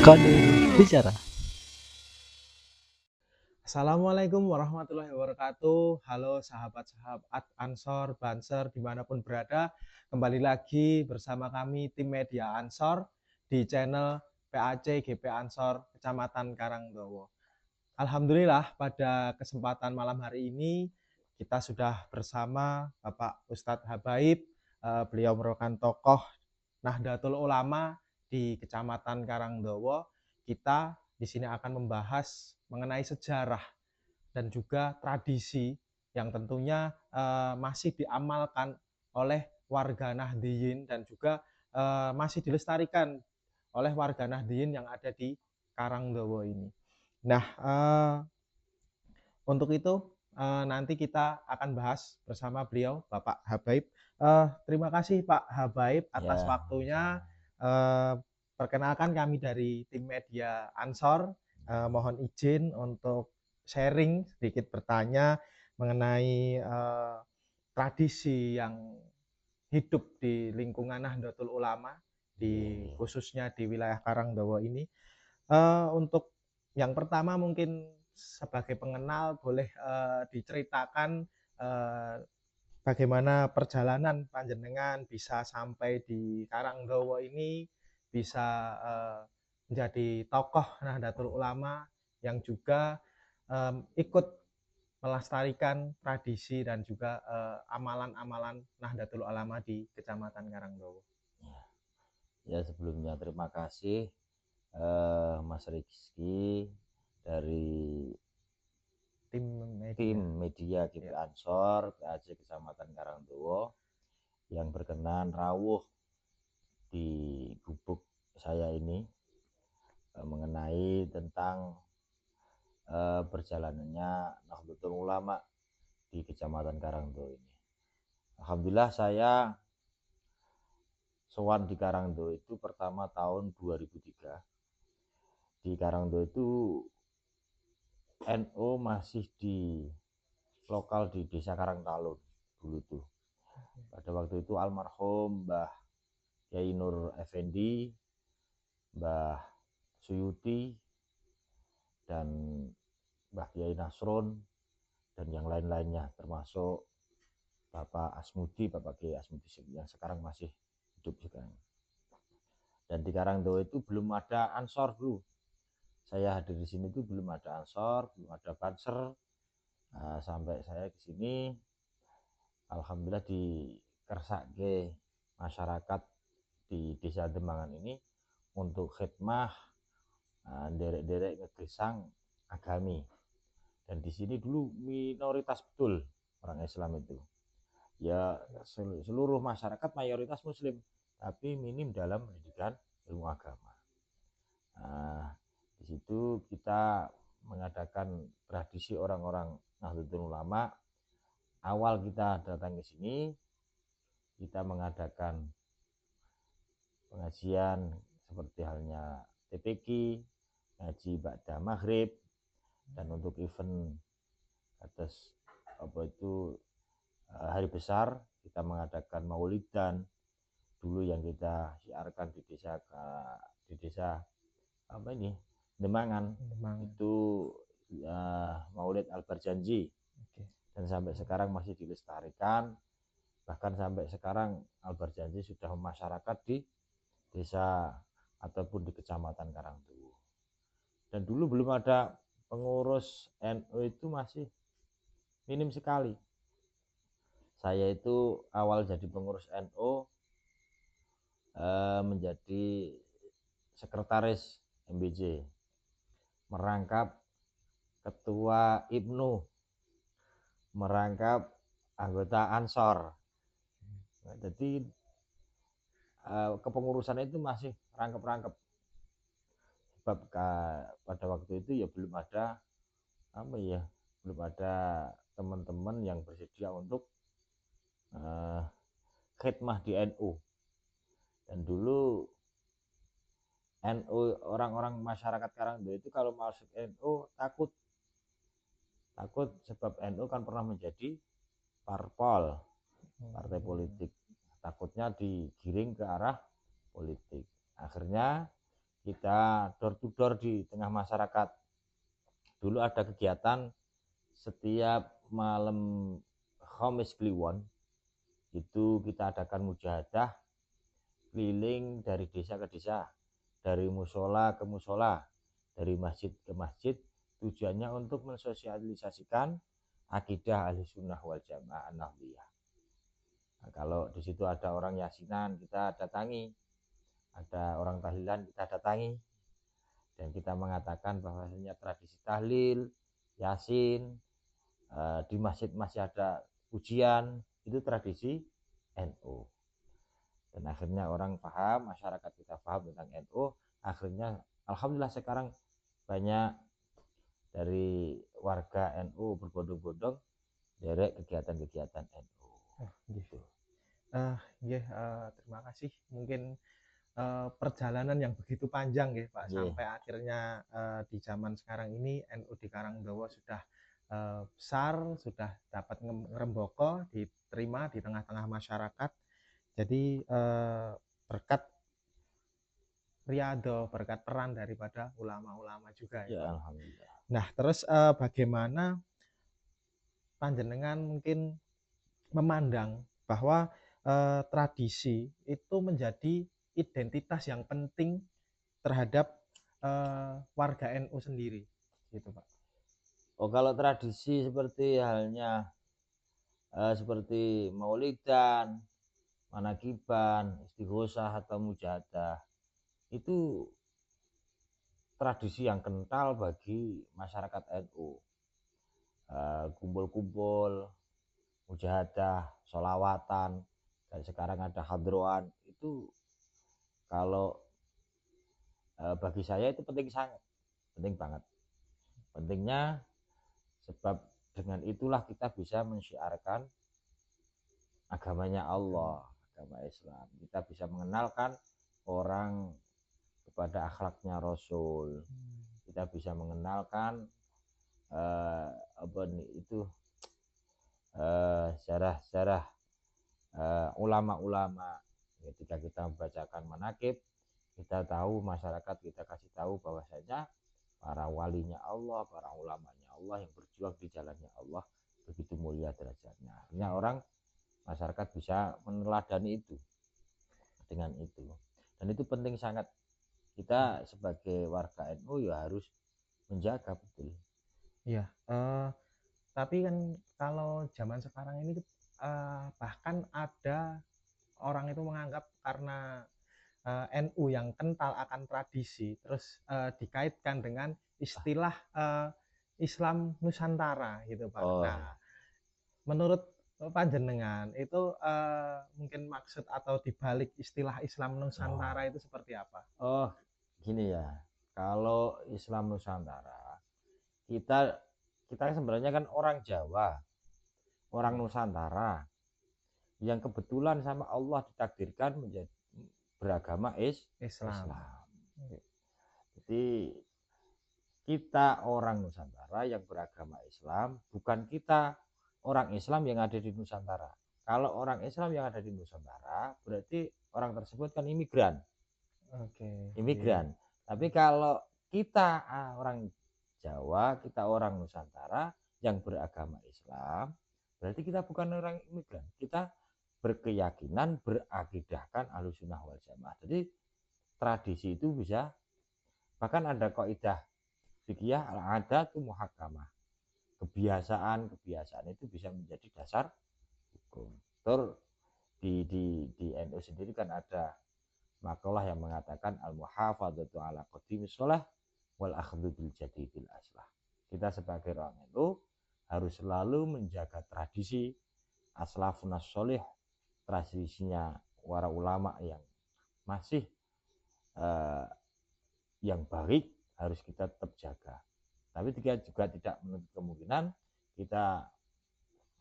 Kode bicara. Assalamualaikum warahmatullahi wabarakatuh. Halo sahabat-sahabat Ansor, Banser, dimanapun berada. Kembali lagi bersama kami tim media Ansor di channel PAC GP Ansor Kecamatan Karangdowo. Alhamdulillah pada kesempatan malam hari ini kita sudah bersama Bapak Ustadz Habaib. Beliau merupakan tokoh Nahdlatul Ulama di Kecamatan Karangdowo. Kita di sini akan membahas mengenai sejarah dan juga tradisi yang tentunya masih diamalkan oleh warga Nahdliyin dan juga masih dilestarikan oleh warga Nahdliyin yang ada di Karangdowo ini. Nah, untuk itu nanti kita akan bahas bersama beliau, Bapak Habaib. Terima kasih Pak Habaib atas waktunya. Perkenalkan kami dari tim media Ansor. Mohon izin untuk sharing sedikit bertanya mengenai tradisi yang hidup di lingkungan Nahdlatul Ulama khususnya di wilayah Karangdowo ini. Untuk yang pertama mungkin sebagai pengenal boleh diceritakan bagaimana perjalanan panjenengan bisa sampai di Karangdowo ini, bisa menjadi tokoh Nahdlatul Ulama yang juga ikut melestarikan tradisi dan juga amalan-amalan Nahdlatul Ulama di Kecamatan Karangdowo. Ya, sebelumnya terima kasih Mas Rizky dari tim media GP Ansor PAC Kecamatan Karangdowo yang berkenan rawuh di gubuk saya ini mengenai tentang perjalanannya Nahdlatul Ulama di Kecamatan Karangdowo ini. Alhamdulillah saya sowan di Karangdowo itu pertama tahun 2003. Di Karangdowo itu NU masih di lokal di Desa Karangtalun dulu tuh. Pada waktu itu almarhum Mbah Yai Nur Effendi, Mbah Suyuti, dan Mbah Yai Nasrun dan yang lain-lainnya, termasuk Bapak Asmudi, Bapak Kiai Asmudi yang sekarang masih hidup sekarang. Dan di Karangdowo itu belum ada Ansor dulu. Saya hadir di sini itu belum ada Ansor, belum ada Banser. Nah, sampai saya ke sini, alhamdulillah dikersake masyarakat di Desa Dembangan ini untuk khidmah derek-derek ngegesang agami. Dan di sini dulu minoritas betul orang Islam itu. Ya, seluruh masyarakat mayoritas Muslim, tapi minim dalam pendidikan ilmu agama. Nah, di situ kita mengadakan tradisi orang-orang Nahdlatul Ulama. Awal kita datang ke sini, kita mengadakan pengajian seperti halnya TPQ, ngaji ba'da maghrib, dan untuk event atas hari besar kita mengadakan maulidan dulu yang kita siarkan di desa Dembangan. Itu Maulid Al-Barjanji. Dan sampai sekarang masih dilestarikan, bahkan sampai sekarang Al-Barjanji sudah masyarakat di desa ataupun di Kecamatan Karangdowo. Dan dulu belum ada pengurus NU, itu masih minim sekali. Saya itu awal jadi pengurus NU menjadi sekretaris MBJ, merangkap ketua IPNU, merangkap anggota Ansor. Nah, jadi kepengurusan itu masih rangkep-rangkep. Sebab pada waktu itu ya belum ada teman-teman yang bersedia untuk khidmah di NU. Dan dulu NU, orang-orang masyarakat Karangdowo itu kalau masuk NU takut sebab NU kan pernah menjadi parpol, partai politik. Takutnya digiring ke arah politik. Akhirnya kita door to door di tengah masyarakat. Dulu ada kegiatan setiap malam Khamis Kliwon, itu kita adakan mujahadah keliling dari desa ke desa, dari musola ke musola, dari masjid ke masjid, tujuannya untuk mensosialisasikan akidah ahli sunnah wal jamaah nahdliyah. Nah, kalau di situ ada orang yasinan, kita datangi, ada orang tahlilan, kita datangi, dan kita mengatakan bahwasanya tradisi tahlil, yasin, di masjid masih ada ujian, itu tradisi NU. Dan akhirnya orang paham, masyarakat kita paham tentang NU. Akhirnya alhamdulillah sekarang banyak dari warga NU berbondong-bondong derek kegiatan-kegiatan NU. Gitu. Terima kasih. Mungkin perjalanan yang begitu panjang ya Pak, sampai akhirnya di zaman sekarang ini NU di Karangdawa sudah besar, sudah dapat ngeremboko, diterima di tengah-tengah masyarakat. Jadi berkat riado, berkat peran daripada ulama-ulama juga ya Pak. Alhamdulillah. Nah, terus bagaimana panjenengan mungkin memandang bahwa tradisi itu menjadi identitas yang penting terhadap warga NU sendiri, gitu Pak. Oh, kalau tradisi seperti halnya seperti maulidan, manakiban, istighosah atau mujahadah, itu tradisi yang kental bagi masyarakat NU. Kumpul-kumpul, mujahadah, sholawatan, dan sekarang ada hadroan, itu kalau bagi saya itu penting, sangat penting banget. Pentingnya sebab dengan itulah kita bisa mensyiarkan agamanya Allah, agama Islam. Kita bisa mengenalkan orang kepada akhlaknya Rasul. Kita bisa mengenalkan sejarah-sejarah ulama-ulama. Ketika kita membacakan manakib, kita tahu, masyarakat kita kasih tahu bahwasanya para walinya Allah, para ulamanya Allah yang berjuang di jalannya Allah begitu mulia derajatnya. Akhirnya orang, masyarakat bisa meneladani itu dengan itu. Dan itu penting sangat. Kita sebagai warga NU ya harus menjaga betul. Iya, tapi kan kalau zaman sekarang ini bahkan ada orang itu menganggap karena NU yang kental akan tradisi, terus dikaitkan dengan istilah Islam Nusantara gitu Pak. Nah, menurut panjenengan itu mungkin maksud atau dibalik istilah Islam Nusantara itu seperti apa? Oh, gini ya. Kalau Islam Nusantara, kita sebenarnya kan orang Jawa, orang Nusantara yang kebetulan sama Allah ditakdirkan menjadi beragama Islam. Jadi kita orang Nusantara yang beragama Islam, bukan kita orang Islam yang ada di Nusantara. Kalau orang Islam yang ada di Nusantara, berarti orang tersebut kan imigran. Imigran. Tapi kalau kita orang Jawa, kita orang Nusantara yang beragama Islam, berarti kita bukan orang imigran. Kita berkeyakinan, berakidahkan Ahlussunnah wal Jamaah. Jadi tradisi itu bisa, bahkan ada kaidah fikih al-adatu muhakkamah. Kebiasaan itu bisa menjadi dasar hukum. Terus di NU sendiri kan ada makalah yang mengatakan al-muhafadzatu ala qadimis shalah wal akhdhu bil jadidil aslah. Kita sebagai orang NU harus selalu menjaga tradisi aslafun sholih, tradisinya para ulama yang masih yang baik, harus kita tetap jaga. Tapi juga tidak menutup kemungkinan kita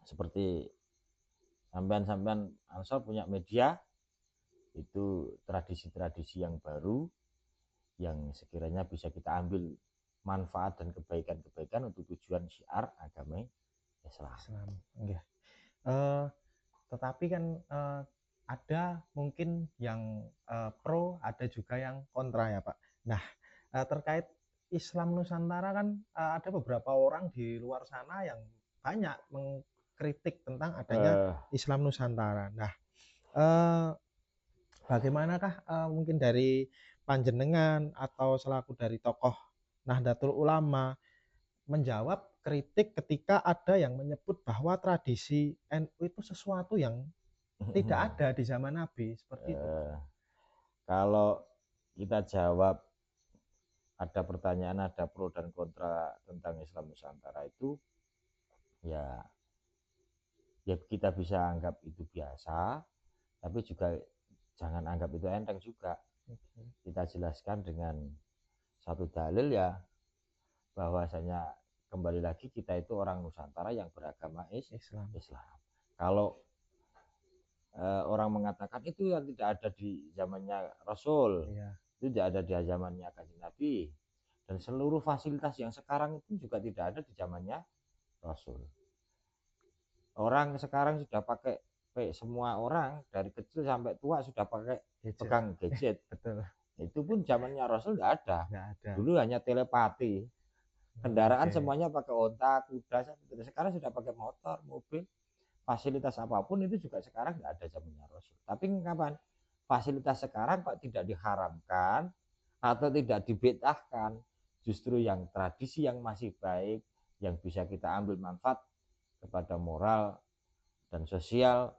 seperti sampean Ansor punya media, itu tradisi-tradisi yang baru yang sekiranya bisa kita ambil manfaat dan kebaikan-kebaikan untuk tujuan syiar agama Islam. Ya. Tetapi kan ada mungkin yang pro, ada juga yang kontra ya Pak. Nah, terkait Islam Nusantara kan ada beberapa orang di luar sana yang banyak mengkritik tentang adanya Eh, Islam Nusantara. Nah, eh, bagaimanakah mungkin dari panjenengan atau selaku dari tokoh Nahdlatul Ulama menjawab kritik ketika ada yang menyebut bahwa tradisi NU itu sesuatu yang tidak ada di zaman Nabi, seperti itu, Pak? eh, kalau kita jawab ada pertanyaan, ada pro dan kontra tentang Islam Nusantara itu, ya ya kita bisa anggap itu biasa, tapi juga jangan anggap itu enteng juga. Kita jelaskan dengan satu dalil ya, bahwasanya kembali lagi kita itu orang Nusantara yang beragama Islam. Islam. Kalau orang mengatakan itu yang tidak ada di zamannya Rasul, Iya. itu tidak ada di zamannya Kanjeng Nabi, dan seluruh fasilitas yang sekarang itu juga tidak ada di zamannya Rasul. Orang sekarang sudah pakai, semua orang dari kecil sampai tua sudah pakai Gadget. pegang gadget. Betul. Itu pun zamannya Rasul nggak ada. Nggak ada. Dulu hanya telepati. Kendaraan Oke. semuanya pakai onta, kuda. Sekarang sudah pakai motor, mobil. Fasilitas apapun itu juga sekarang nggak ada zamannya Rasul. Tapi kapan? Fasilitas sekarang kok tidak diharamkan atau tidak dibedahkan. Justru yang tradisi yang masih baik, yang bisa kita ambil manfaat kepada moral dan sosial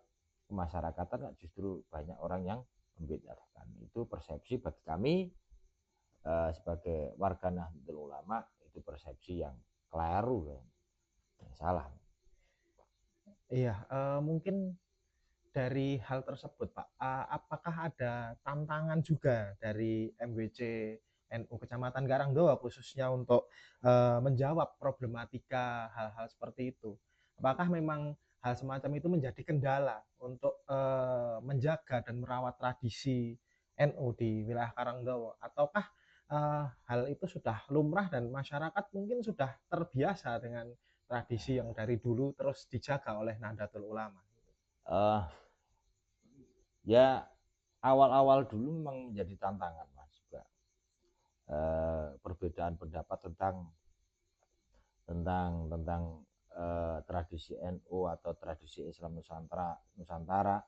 kemasyarakatan, justru banyak orang yang membedakan. Itu persepsi bagi kami sebagai warga Nahdlatul Ulama, itu persepsi yang keliru, yang salah. Iya, mungkin dari hal tersebut, Pak, apakah ada tantangan juga dari MWC NU Kecamatan Karangdowo khususnya untuk menjawab problematika hal-hal seperti itu? Apakah memang hal semacam itu menjadi kendala untuk menjaga dan merawat tradisi NU di wilayah Karangdowo? Ataukah hal itu sudah lumrah dan masyarakat mungkin sudah terbiasa dengan tradisi yang dari dulu terus dijaga oleh Nahdlatul Ulama? uh, Ya awal-awal dulu memang menjadi tantangan, Mas, juga perbedaan pendapat tentang tradisi NU atau tradisi Islam Nusantara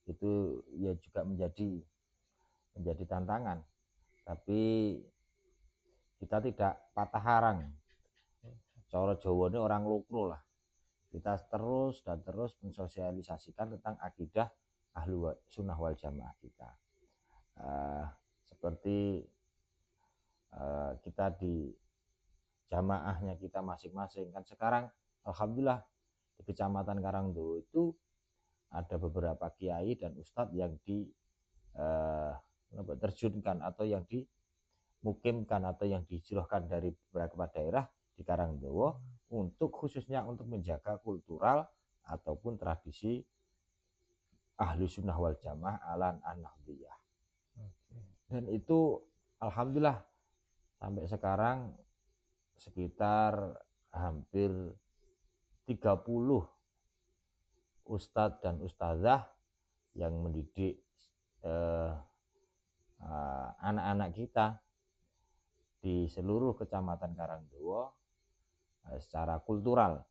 itu ya juga menjadi tantangan. Tapi kita tidak patah harang. Cara Jawa ini orang lokro lah. Kita terus dan terus mensosialisasikan tentang akidah ahlu sunnah wal jamaah kita. Seperti kita di jamaahnya kita masing-masing kan sekarang alhamdulillah di Kecamatan Karangdowo itu ada beberapa kiai dan ustadz yang terjunkan atau yang dimukimkan atau yang dihijrahkan dari beberapa daerah di Karangdowo untuk khususnya untuk menjaga kultural ataupun tradisi ahlu sunnah wal jamaah ala an-nahdliyah. Dan itu alhamdulillah sampai sekarang sekitar hampir 30 ustadz dan ustazah yang mendidik anak-anak kita di seluruh Kecamatan Karangdowo secara kultural.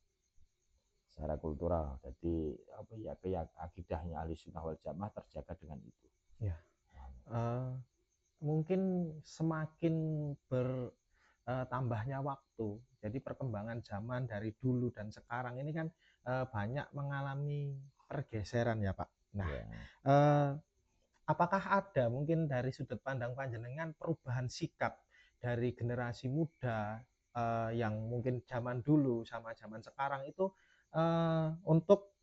Jadi akidahnya ahli sunnah wal jamaah terjaga dengan itu. Ya, mungkin semakin bertambahnya waktu, jadi perkembangan zaman dari dulu dan sekarang ini kan banyak mengalami pergeseran ya, Pak. Nah, Ya. apakah ada mungkin dari sudut pandang panjenengan perubahan sikap dari generasi muda yang mungkin zaman dulu sama zaman sekarang itu untuk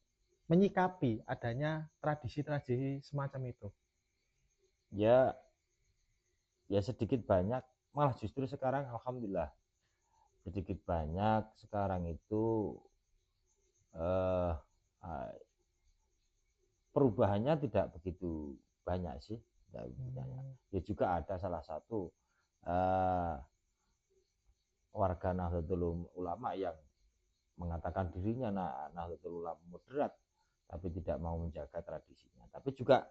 menyikapi adanya tradisi-tradisi semacam itu? Ya, ya sedikit banyak, malah justru sekarang alhamdulillah sedikit banyak sekarang itu eh, perubahannya tidak begitu banyak sih. Ya juga ada salah satu warga Nahdlatul Ulama yang mengatakan dirinya Nahdlatul Ulama moderat tapi tidak mau menjaga tradisinya. Tapi juga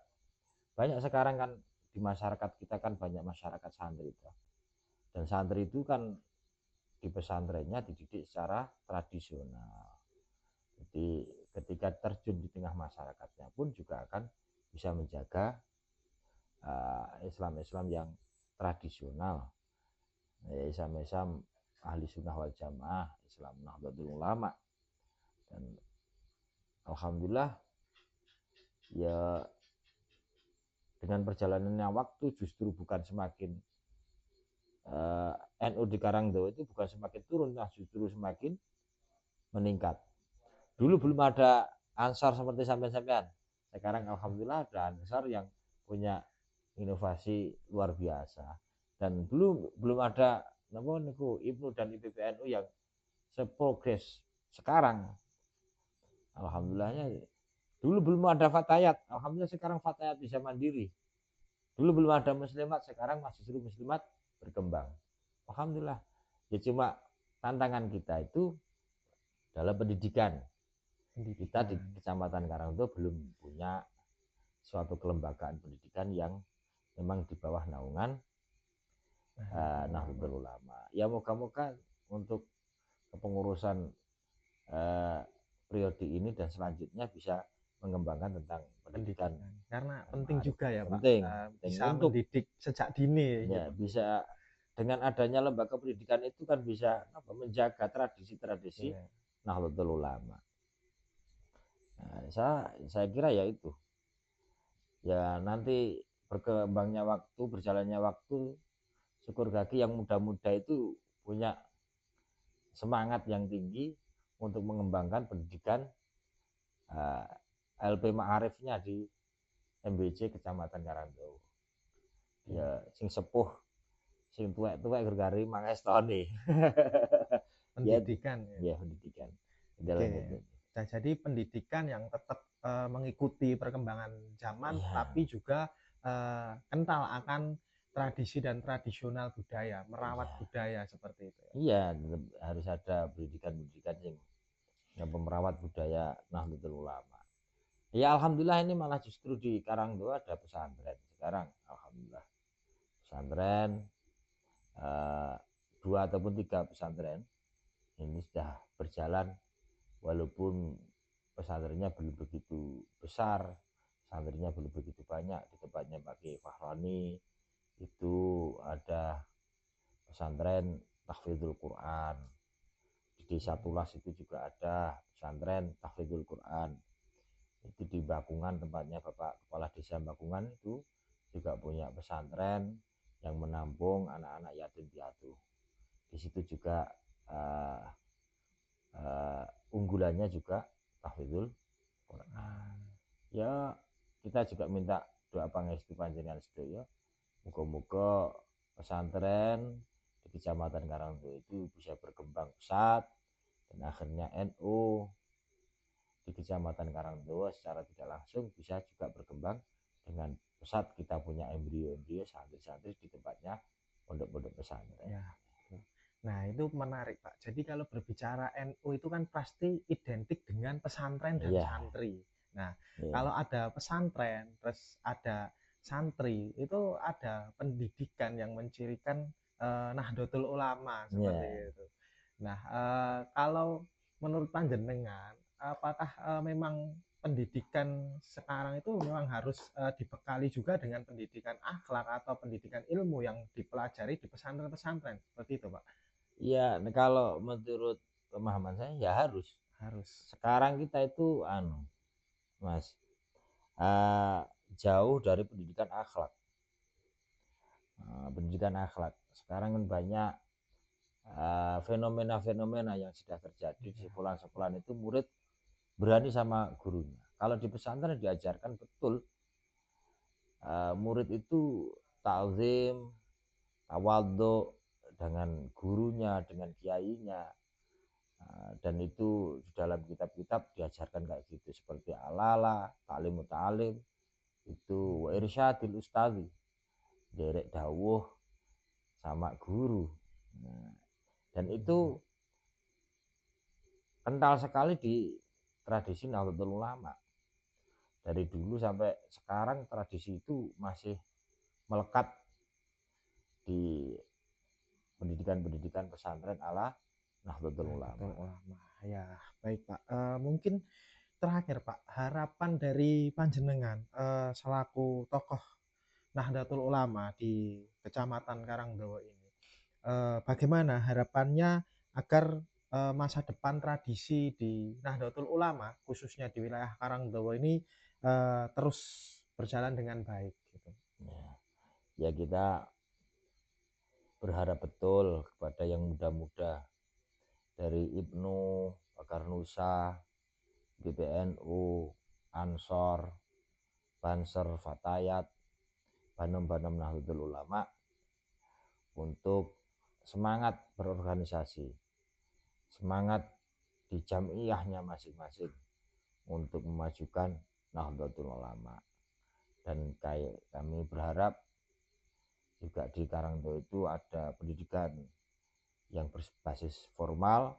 banyak sekarang kan di masyarakat kita kan banyak masyarakat santri. Dan santri itu kan di pesantrennya dididik secara tradisional. Jadi ketika terjun di tengah masyarakatnya pun juga akan bisa menjaga Islam-Islam yang tradisional, Islam-Islam ahli sunnah wal jamaah, Islam Nahdlatul Ulama. Dan alhamdulillah ya, dengan perjalanannya waktu justru bukan semakin NU di Karangdowo itu bukan semakin turun, nah justru semakin meningkat. Dulu belum ada Ansar seperti sampean-sampean. Sekarang alhamdulillah ada Ansar yang punya inovasi luar biasa. Dan belum ada Ibnu dan IPPNU yang seprogres sekarang. Alhamdulillahnya dulu belum ada Fatayat, alhamdulillah sekarang Fatayat bisa mandiri. Dulu belum ada muslimat, sekarang masih justru muslimat berkembang. Alhamdulillah. Ya cuma tantangan kita itu dalam pendidikan. Kita di Kecamatan Karangdowo belum punya suatu kelembagaan pendidikan yang memang di bawah naungan Nahdlatul Ulama. Ya moga-moga untuk kepengurusan periode ini dan selanjutnya bisa mengembangkan tentang pendidikan. Karena penting juga ya Pak, penting bisa untuk mendidik sejak dini ya, gitu. bisa dengan adanya lembaga pendidikan itu kan bisa menjaga tradisi-tradisi Nahdlatul Ulama. Nah, saya kira ya itu. Ya nanti berkembangnya waktu, berjalannya waktu, syukur kaki yang muda-muda itu punya semangat yang tinggi untuk mengembangkan pendidikan LP Ma'arifnya di MBC Kecamatan Karangdowo. Ya sing sepuh, sing tuwek-tuwek gergari mangestoni. Pendidikan ya pendidikan. Oke. Nah, jadi pendidikan yang tetap mengikuti perkembangan zaman, tapi juga kental akan tradisi dan tradisional budaya, merawat budaya seperti itu. Iya, harus ada pendidikan-pendidikan yang merawat budaya Nahdlatul Ulama. Ya alhamdulillah ini malah justru di Karangdowo ada pesantren sekarang, alhamdulillah. Pesantren 2 ataupun 3 pesantren ini sudah berjalan, walaupun pesantrennya belum begitu besar, santrinya belum begitu banyak. Di tempatnya Pak Kiai Fahroni itu ada pesantren tahfidzul Quran. Di Desa Tulas itu juga ada pesantren tahfidzul Quran. Itu di Bakungan, tempatnya Bapak Kepala Desa Bakungan itu juga punya pesantren yang menampung anak-anak yatim piatu. Di situ juga unggulannya juga tahfidzul Quran. Ya kita juga minta doa pangestu panjenengan sedaya, muga-muga pesantren di Kecamatan Karangdowo itu bisa berkembang pesat dan akhirnya NU di Kecamatan Karangdowo secara tidak langsung bisa juga berkembang dengan pesat. Kita punya embrio-embrio santri-santri di tempatnya pondok-pondok pesantren. Ya. Nah, itu menarik, Pak. Jadi kalau berbicara NU itu kan pasti identik dengan pesantren dan santri. Nah, kalau ada pesantren, terus ada santri, itu ada pendidikan yang mencirikan Nahdlatul Ulama seperti itu. Nah, kalau menurut panjenengan, apakah memang pendidikan sekarang itu memang harus dibekali juga dengan pendidikan akhlak atau pendidikan ilmu yang dipelajari di pesantren-pesantren seperti itu, Pak? Ya, kalau menurut pemahaman saya ya harus. Sekarang kita itu Mas, jauh dari pendidikan akhlak. Pendidikan akhlak. Sekarang kan banyak fenomena-fenomena yang sudah terjadi di sekolah-sekolah itu, murid berani sama gurunya. Kalau di pesantren diajarkan betul, murid itu ta'zim, tawadhu dengan gurunya, dengan kiainya. Dan itu di dalam kitab-kitab diajarkan kayak gitu, seperti alala, ta'lim ta'lim, itu wa irsyadil ustadzi, derek dawuh sama guru. Dan itu kental sekali di tradisi Nahdlatul Ulama. Dari dulu sampai sekarang tradisi itu masih melekat di pendidikan pesantren ala Nahdlatul Nahdlatul Ulama. Ulama. Ya, baik Pak. Mungkin terakhir Pak, harapan dari panjenengan selaku tokoh Nahdlatul Ulama di Kecamatan Karangdowo ini. Bagaimana harapannya agar masa depan tradisi di Nahdlatul Ulama khususnya di wilayah Karangdowo ini terus berjalan dengan baik gitu. Ya kita berharap betul kepada yang muda-muda dari Ibnu, Bakar Nusa, GBNU, Ansor, Banser, Fatayat, Banem-Banem Nahdlatul Ulama untuk semangat berorganisasi, semangat di jamiahnya masing-masing untuk memajukan Nahdlatul Ulama. Dan kami berharap juga di Karangdowo itu ada pendidikan yang berbasis formal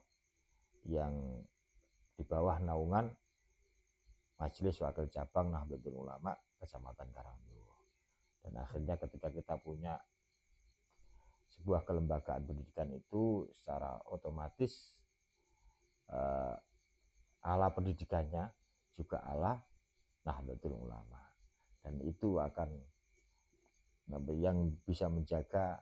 yang di bawah naungan Majelis Wakil Cabang Nahdlatul Ulama Kecamatan Karangdowo. Dan akhirnya ketika kita punya sebuah kelembagaan pendidikan itu secara otomatis ala pendidikannya juga ala Nahdlatul Ulama, dan itu akan yang bisa menjaga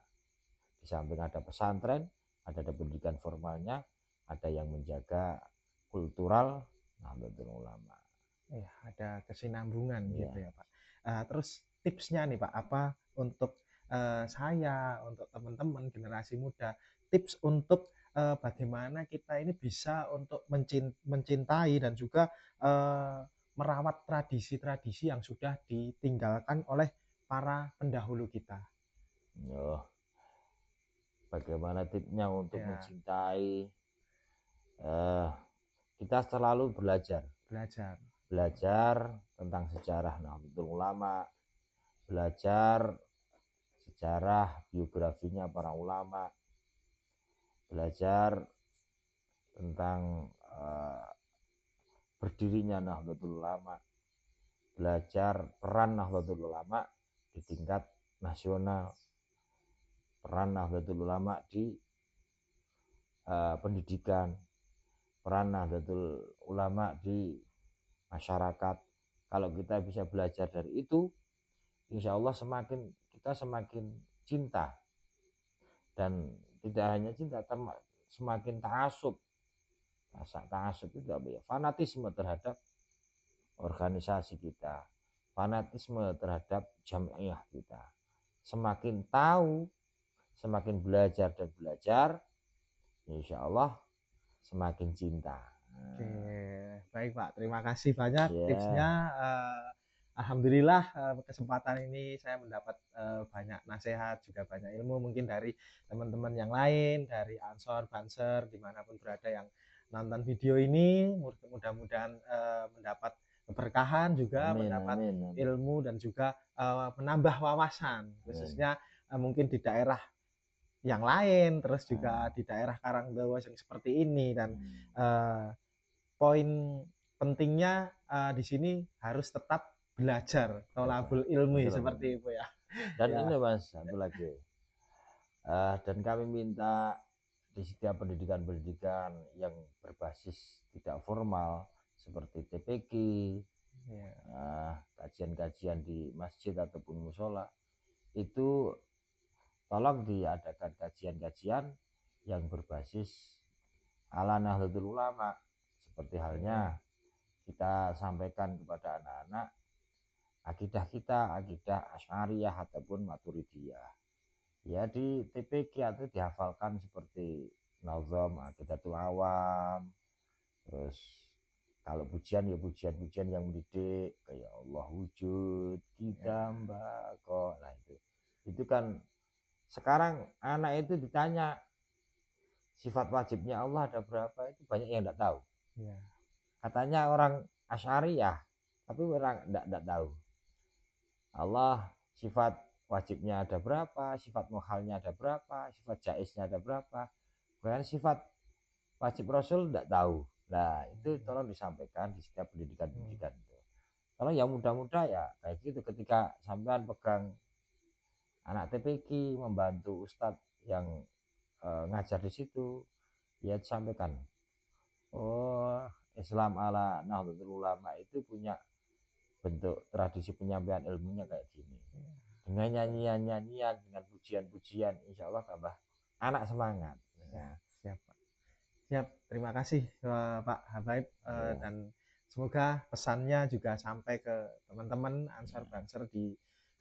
di samping ada pesantren, ada pendidikan formalnya, ada yang menjaga kultural Nahdlatul Ulama. Ya, ada kesinambungan Ya. gitu ya Pak. Terus tipsnya nih Pak, apa untuk saya, untuk teman-teman generasi muda, tips untuk bagaimana kita ini bisa untuk mencintai dan juga merawat tradisi-tradisi yang sudah ditinggalkan oleh para pendahulu kita. Oh, bagaimana tipsnya untuk Ya, mencintai? Kita selalu belajar. belajar tentang sejarah Nahdlatul Ulama, belajar sejarah biografinya para ulama, belajar tentang berdirinya Nahdlatul Ulama, belajar peran Nahdlatul Ulama di tingkat nasional, peran Nahdlatul Ulama di pendidikan, peran Nahdlatul Ulama di masyarakat. Kalau kita bisa belajar dari itu, insya Allah kita semakin cinta, dan tidak hanya cinta, semakin ta'asub. Rasa ta'asub itu apa ya? Fanatisme terhadap organisasi kita, fanatisme terhadap jamiah kita. Semakin tahu, semakin belajar dan belajar, insya Allah semakin cinta. Oke, baik Pak. Terima kasih banyak tipsnya. Ya, Alhamdulillah kesempatan ini saya mendapat banyak nasihat juga banyak ilmu mungkin dari teman-teman yang lain, dari Ansor, Banser, dimanapun berada yang nonton video ini. Mudah-mudahan mendapat keberkahan juga, amin, mendapat amin, amin. ilmu dan juga menambah wawasan, khususnya mungkin di daerah yang lain, terus juga di daerah Karangdowo yang seperti ini. Dan poin pentingnya di sini harus tetap belajar, tolabul ilmi seperti itu ya. Dan Ya, ini Mas, satu lagi. Dan kami minta di setiap pendidikan-pendidikan yang berbasis tidak formal seperti TPQ, kajian-kajian di masjid ataupun musola, itu tolong diadakan kajian-kajian yang berbasis ala Nahdlatul Ulama, seperti halnya kita sampaikan kepada anak-anak akidah kita, akidah Asy'ariyah ataupun Maturidiyah. Ya di TPQ atau dihafalkan seperti Nazam, Aqidatul Awam, terus kalau pujian ya pujian-pujian yang mendidik kayak Allah wujud kita mbak kok. Nah itu kan sekarang anak itu ditanya sifat wajibnya Allah ada berapa, itu banyak yang tidak tahu. Katanya orang Asy'ariyah, tapi orang tidak tahu Allah sifat wajibnya ada berapa, sifat muhalnya ada berapa, sifat jaiznya ada berapa. Bahkan sifat wajib Rasul tidak tahu. Nah itu tolong disampaikan di setiap pendidikan-pendidikan. Kalau yang muda-muda ya kayak gitu, ketika sampean pegang anak TPQ, membantu ustadz yang ngajar di situ, ya sampaikan, oh Islam ala Nahdlatul Ulama itu punya bentuk tradisi penyampaian ilmunya kayak gini. Dengan nyanyian-nyanyian, dengan pujian-pujian, insya Allah tambah anak semangat. Ya, siap, Pak. Siap, terima kasih Pak Habaib, Ya, dan semoga pesannya juga sampai ke teman-teman Ansor Banser di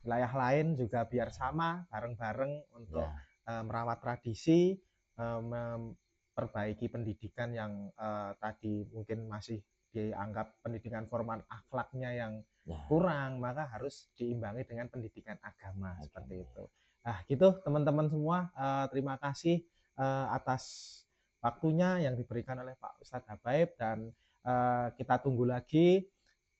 wilayah lain juga biar sama bareng-bareng untuk ya, merawat tradisi, memperbaiki pendidikan yang tadi mungkin masih dianggap pendidikan formal akhlaknya yang ya, kurang, maka harus diimbangi dengan pendidikan agama seperti agama. itu. Nah, gitu teman-teman semua, terima kasih atas waktunya yang diberikan oleh Pak Ustadz Habaib, dan kita tunggu lagi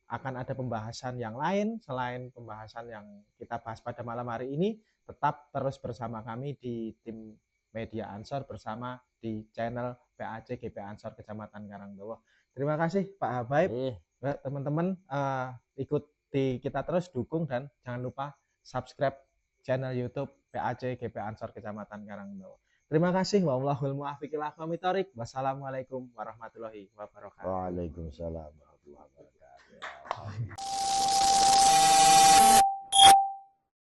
akan ada pembahasan yang lain selain pembahasan yang kita bahas pada malam hari ini. Tetap terus bersama kami di tim Media Ansor bersama di channel PAC GP Ansor Kecamatan Karangdowo. Terima kasih Pak Habaib. Teman-teman, ikuti kita terus, dukung, dan jangan lupa subscribe channel YouTube PAC GP Ansor Kecamatan Karangdowo. Terima kasih. Wassalamualaikum warahmatullahi wabarakatuh. Waalaikumsalam warahmatullahi wabarakatuh.